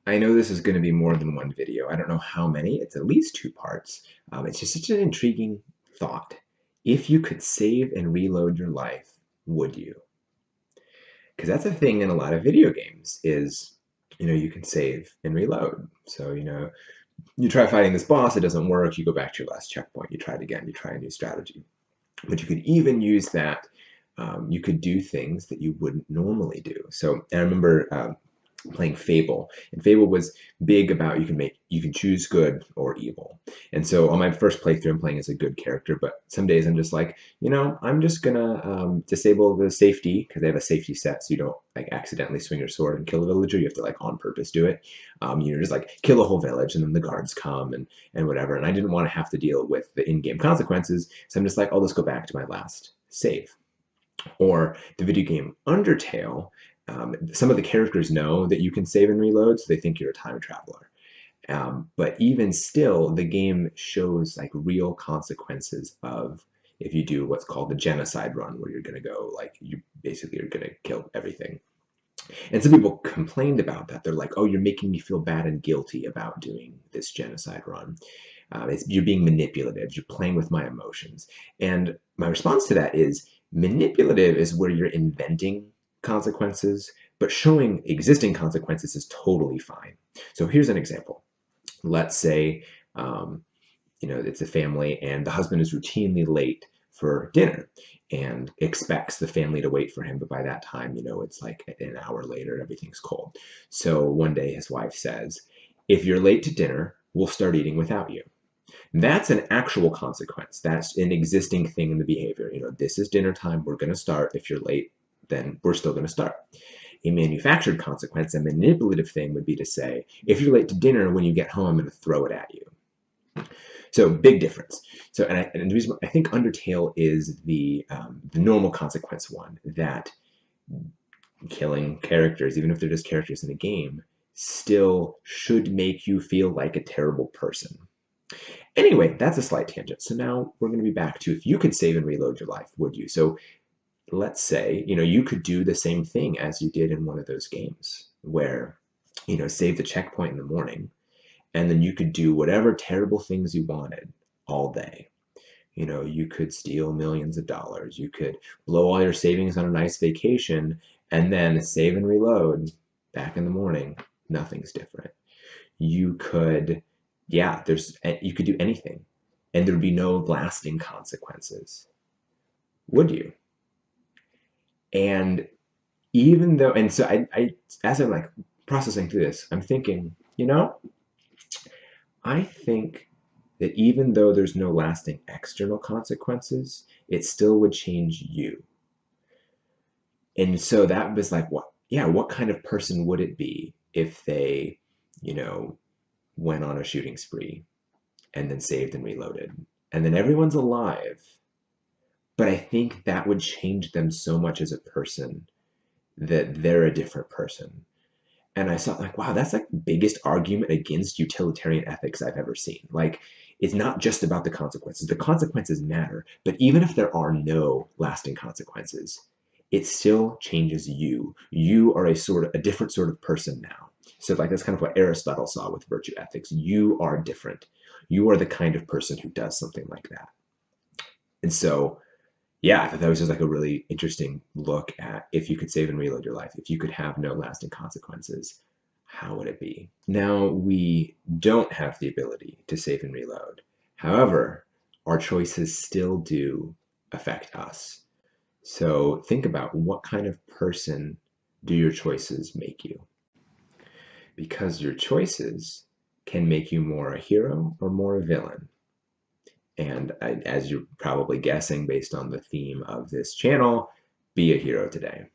I know this is going to be more than one video. I don't know how many. It's at least two parts. It's just such an intriguing thought. If you could save and reload your life, would you? Because that's a thing in a lot of video games is, you can save and reload. So, you try fighting this boss, it doesn't work, you go back to your last checkpoint, you try it again, you try a new strategy. But you could even use that. You could do things that you wouldn't normally do. So I remember playing Fable, and Fable was big about you can choose good or evil. And so on my first playthrough, I'm playing as a good character, but some days I'm just like, I'm just gonna disable the safety because they have a safety set, so you don't like accidentally swing your sword and kill a villager. You have to like on purpose do it. Just like kill a whole village, and then the guards come and whatever. And I didn't want to have to deal with the in-game consequences, so I'm just like, I'll just go back to my last save. Or the video game Undertale, some of the characters know that you can save and reload, so they think you're a time traveler. But even still, the game shows like real consequences of if you do what's called the genocide run, where you're going to go like you basically are going to kill everything. And some people complained about that. They're like, "Oh, you're making me feel bad and guilty about doing this genocide run. You're being manipulative. You're playing with my emotions." And my response to that is manipulative is where you're inventing consequences, but showing existing consequences is totally fine. So here's an example. Let's say, it's a family and the husband is routinely late for dinner and expects the family to wait for him. But by that time, it's like an hour later, everything's cold. So one day his wife says, "If you're late to dinner, we'll start eating without you." That's an actual consequence. That's an existing thing in the behavior. This is dinner time. We're going to start. If you're late, then we're still going to start. A manufactured consequence, a manipulative thing would be to say, if you're late to dinner, when you get home, I'm going to throw it at you. So big difference. So, and the reason I think Undertale is the normal consequence one, that killing characters, even if they're just characters in a game, still should make you feel like a terrible person. Anyway, that's a slight tangent. So now we're going to be back to if you could save and reload your life, would you? So let's say, you could do the same thing as you did in one of those games where, save the checkpoint in the morning, and then you could do whatever terrible things you wanted all day. You could steal millions of dollars. You could blow all your savings on a nice vacation and then save and reload back in the morning. Nothing's different. You could, you could do anything and there'd be no lasting consequences. Would you? And even though, and so I as I'm like processing through this, I'm thinking, I think that even though there's no lasting external consequences, it still would change you. And so that was like, what kind of person would it be if they, went on a shooting spree and then saved and reloaded, and then everyone's alive? But I think that would change them so much as a person that they're a different person. And I thought like, wow, that's like the biggest argument against utilitarian ethics I've ever seen. Like, it's not just about the consequences. The consequences matter, but even if there are no lasting consequences, it still changes you. You are a different sort of person now. So like that's kind of what Aristotle saw with virtue ethics. You are different. You are the kind of person who does something like that. And so yeah, I thought that was just like a really interesting look at if you could save and reload your life, if you could have no lasting consequences, how would it be? Now, we don't have the ability to save and reload. However, our choices still do affect us. So think about what kind of person do your choices make you? Because your choices can make you more a hero or more a villain. And as you're probably guessing based on the theme of this channel, be a hero today.